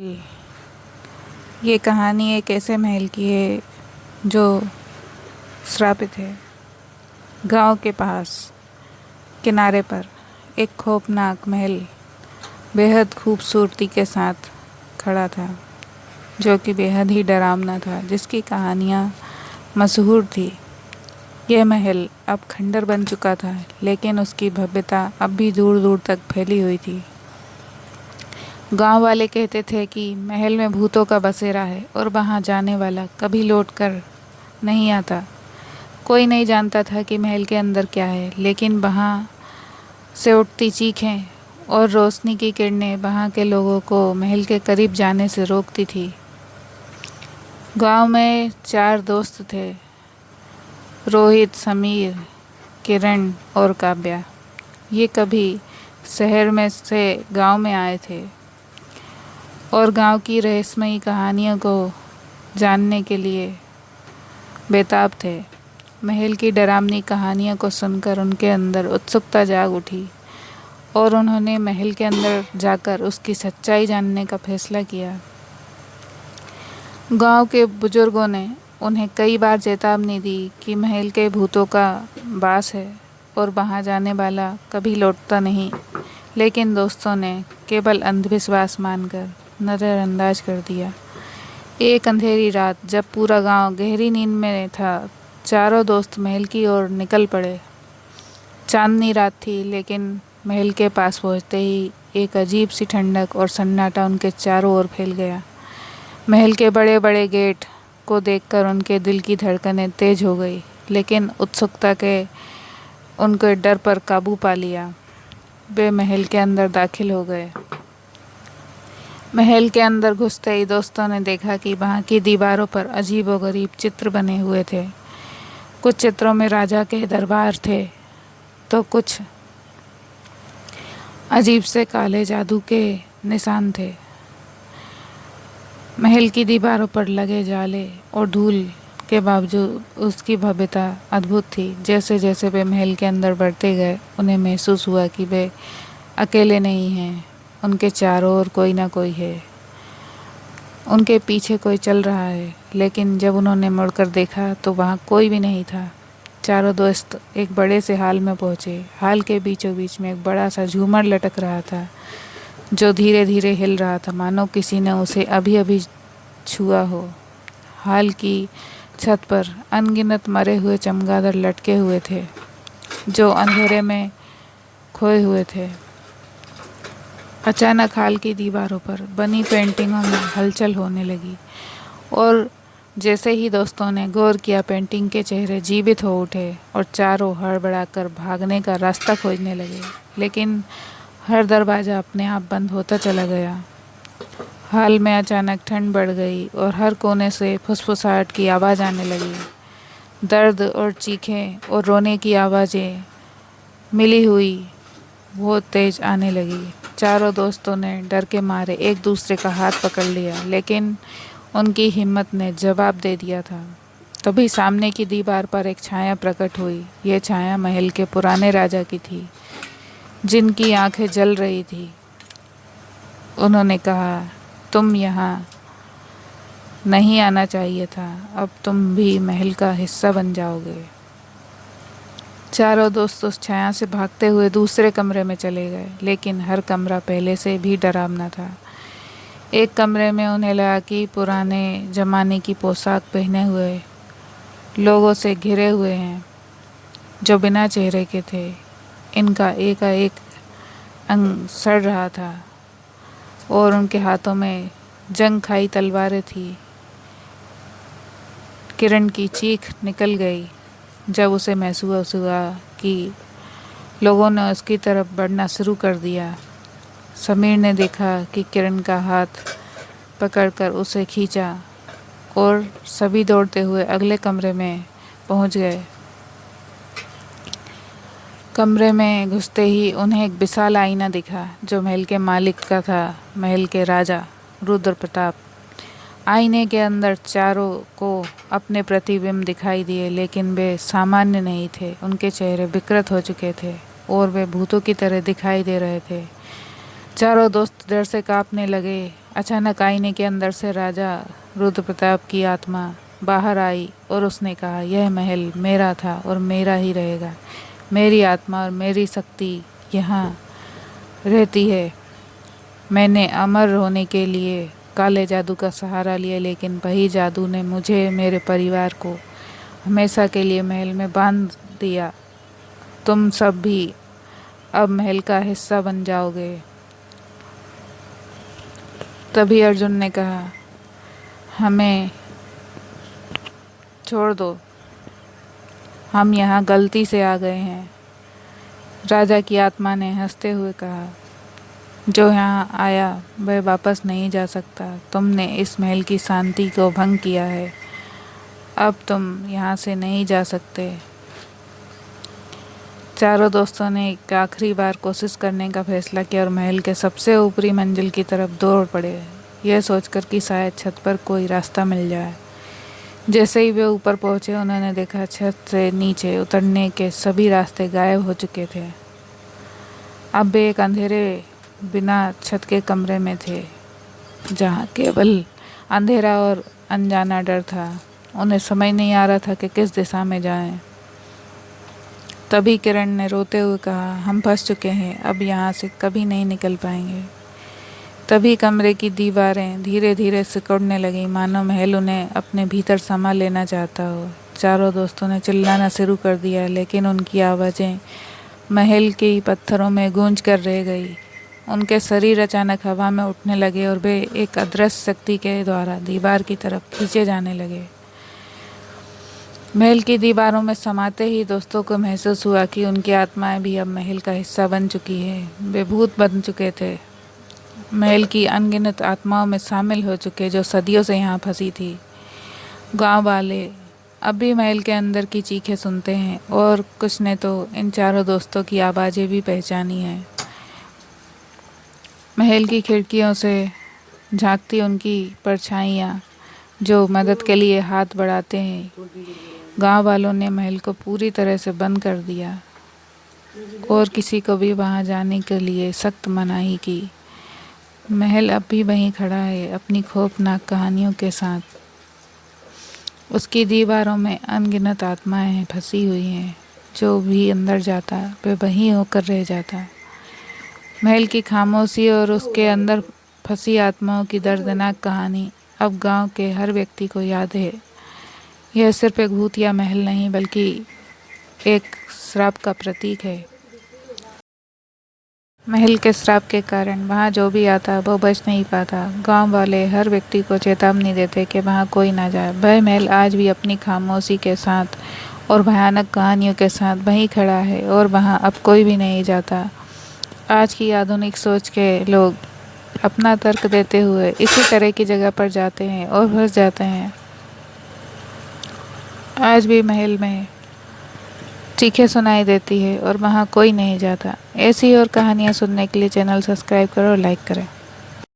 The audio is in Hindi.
ये कहानी एक ऐसे महल की है जो श्रापित है। गांव के पास किनारे पर एक खौफनाक महल बेहद खूबसूरती के साथ खड़ा था, जो कि बेहद ही डरावना था, जिसकी कहानियाँ मशहूर थी। यह महल अब खंडर बन चुका था, लेकिन उसकी भव्यता अब भी दूर दूर तक फैली हुई थी। गांव वाले कहते थे कि महल में भूतों का बसेरा है और वहां जाने वाला कभी लौट कर नहीं आता। कोई नहीं जानता था कि महल के अंदर क्या है, लेकिन वहां से उठती चीखें और रोशनी की किरणें वहां के लोगों को महल के करीब जाने से रोकती थी। गांव में 4 दोस्त थे, रोहित, समीर, किरण और काव्या। ये कभी शहर में से गांव में आए थे और गांव की रहस्यमयी कहानियों को जानने के लिए बेताब थे। महल की डरावनी कहानियों को सुनकर उनके अंदर उत्सुकता जाग उठी और उन्होंने महल के अंदर जाकर उसकी सच्चाई जानने का फैसला किया। गांव के बुजुर्गों ने उन्हें कई बार चेतावनी दी कि महल के भूतों का वास है और वहां जाने वाला कभी लौटता नहीं, लेकिन दोस्तों ने केवल अंधविश्वास मानकर नज़रअंदाज कर दिया। एक अंधेरी रात, जब पूरा गांव गहरी नींद में था, चारों दोस्त महल की ओर निकल पड़े। चांदनी रात थी, लेकिन महल के पास पहुंचते ही एक अजीब सी ठंडक और सन्नाटा उनके चारों ओर फैल गया। महल के बड़े बड़े गेट को देखकर उनके दिल की धड़कनें तेज हो गई, लेकिन उत्सुकता के उनके डर पर काबू पा लिया। वे महल के अंदर दाखिल हो गए। महल के अंदर घुसते ही दोस्तों ने देखा कि वहां की दीवारों पर अजीबोगरीब चित्र बने हुए थे। कुछ चित्रों में राजा के दरबार थे, तो कुछ अजीब से काले जादू के निशान थे। महल की दीवारों पर लगे जाले और धूल के बावजूद उसकी भव्यता अद्भुत थी। जैसे जैसे वे महल के अंदर बढ़ते गए, उन्हें महसूस हुआ कि वे अकेले नहीं हैं, उनके चारों ओर कोई ना कोई है, उनके पीछे कोई चल रहा है। लेकिन जब उन्होंने मुड़कर देखा तो वहाँ कोई भी नहीं था। चारों दोस्त एक बड़े से हाल में पहुँचे। हाल के बीचों बीच में एक बड़ा सा झूमर लटक रहा था, जो धीरे धीरे हिल रहा था, मानो किसी ने उसे अभी अभी छुआ हो। हाल की छत पर अनगिनत मरे हुए चमगादड़ लटके हुए थे, जो अंधेरे में खोए हुए थे। अचानक हाल की दीवारों पर बनी पेंटिंगों में हलचल होने लगी, और जैसे ही दोस्तों ने गौर किया, पेंटिंग के चेहरे जीवित हो उठे और चारों हड़बड़ाकर भागने का रास्ता खोजने लगे। लेकिन हर दरवाज़ा अपने आप बंद होता चला गया। हाल में अचानक ठंड बढ़ गई और हर कोने से फुसफुसाहट की आवाज़ आने लगी। दर्द और चीखें और रोने की आवाज़ें मिली हुई बहुत तेज आने लगी। चारों दोस्तों ने डर के मारे एक दूसरे का हाथ पकड़ लिया, लेकिन उनकी हिम्मत ने जवाब दे दिया था। तभी सामने की दीवार पर एक छाया प्रकट हुई। यह छाया महल के पुराने राजा की थी, जिनकी आंखें जल रही थी। उन्होंने कहा, तुम यहाँ नहीं आना चाहिए था, अब तुम भी महल का हिस्सा बन जाओगे। चारों दोस्त उस छाया से भागते हुए दूसरे कमरे में चले गए, लेकिन हर कमरा पहले से भी डरावना था। एक कमरे में उन्हें लगा कि पुराने ज़माने की पोशाक पहने हुए लोगों से घिरे हुए हैं, जो बिना चेहरे के थे। इनका एकाएक अंग सड़ रहा था और उनके हाथों में जंग खाई तलवारें थी। किरण की चीख निकल गई जब उसे महसूस हुआ कि लोगों ने उसकी तरफ बढ़ना शुरू कर दिया। समीर ने देखा कि किरण का हाथ पकड़कर उसे खींचा और सभी दौड़ते हुए अगले कमरे में पहुंच गए। कमरे में घुसते ही उन्हें एक विशाल आईना दिखा, जो महल के मालिक का था, महल के राजा रुद्र प्रताप। आईने के अंदर चारों को अपने प्रतिबिंब दिखाई दिए, लेकिन वे सामान्य नहीं थे। उनके चेहरे विकृत हो चुके थे और वे भूतों की तरह दिखाई दे रहे थे। चारों दोस्त डर से कांपने लगे अचानक आईने के अंदर से राजा रुद्र प्रताप की आत्मा बाहर आई और उसने कहा, यह महल मेरा था और मेरा ही रहेगा। मेरी आत्मा और मेरी शक्ति यहाँ रहती है। मैंने अमर होने के लिए काले जादू का सहारा लिया, लेकिन वही जादू ने मुझे, मेरे परिवार को हमेशा के लिए महल में बांध दिया। तुम सब भी अब महल का हिस्सा बन जाओगे। तभी अर्जुन ने कहा, हमें छोड़ दो, हम यहाँ गलती से आ गए हैं। राजा की आत्मा ने हंसते हुए कहा, जो यहाँ आया वह वापस नहीं जा सकता। तुमने इस महल की शांति को भंग किया है, अब तुम यहाँ से नहीं जा सकते। चारों दोस्तों ने एक आखिरी बार कोशिश करने का फैसला किया और महल के सबसे ऊपरी मंजिल की तरफ दौड़ पड़े, यह सोचकर कि शायद छत पर कोई रास्ता मिल जाए। जैसे ही वे ऊपर पहुंचे, उन्होंने देखा छत से नीचे उतरने के सभी रास्ते गायब हो चुके थे। अब वे एक अंधेरे बिना छत के कमरे में थे, जहां केवल अंधेरा और अनजाना डर था। उन्हें समझ नहीं आ रहा था कि किस दिशा में जाएं। तभी किरण ने रोते हुए कहा, हम फंस चुके हैं, अब यहाँ से कभी नहीं निकल पाएंगे। तभी कमरे की दीवारें धीरे धीरे सिकुड़ने लगीं, मानो महल उन्हें अपने भीतर समा लेना चाहता हो। चारों दोस्तों ने चिल्लाना शुरू कर दिया, लेकिन उनकी आवाज़ें महल के पत्थरों में गूंज कर रह गई। उनके शरीर अचानक हवा में उठने लगे और वे एक अदृश्य शक्ति के द्वारा दीवार की तरफ खींचे जाने लगे। महल की दीवारों में समाते ही दोस्तों को महसूस हुआ कि उनकी आत्माएं भी अब महल का हिस्सा बन चुकी है। वे भूत बन चुके थे, महल की अनगिनत आत्माओं में शामिल हो चुके, जो सदियों से यहाँ फंसी थी। गांव वाले अब भी महल के अंदर की चीखें सुनते हैं और कुछ ने तो इन चारों दोस्तों की आवाज़ें भी पहचानी हैं। महल की खिड़कियों से झांकती उनकी परछाइयाँ जो मदद के लिए हाथ बढ़ाते हैं। गांव वालों ने महल को पूरी तरह से बंद कर दिया और किसी को भी वहां जाने के लिए सख्त मनाही की। महल अब भी वहीं खड़ा है, अपनी खौफनाक कहानियों के साथ। उसकी दीवारों में अनगिनत आत्माएं फंसी हुई हैं, जो भी अंदर जाता वह वहीं होकर रह जाता। महल की खामोशी और उसके अंदर फंसी आत्माओं की दर्दनाक कहानी अब गांव के हर व्यक्ति को याद है। यह सिर्फ एक भूतिया महल नहीं, बल्कि एक श्राप का प्रतीक है। महल के श्राप के कारण वहाँ जो भी आता वो बच नहीं पाता। गांव वाले हर व्यक्ति को चेतावनी देते कि वहाँ कोई ना जाए। वह महल आज भी अपनी खामोशी के साथ और भयानक कहानियों के साथ वहीं खड़ा है और वहाँ अब कोई भी नहीं जाता। आज की आधुनिक सोच के लोग अपना तर्क देते हुए इसी तरह की जगह पर जाते हैं और फंस जाते हैं। आज भी महल में चीखें सुनाई देती है और वहाँ कोई नहीं जाता। ऐसी और कहानियाँ सुनने के लिए चैनल सब्सक्राइब करो और लाइक करें।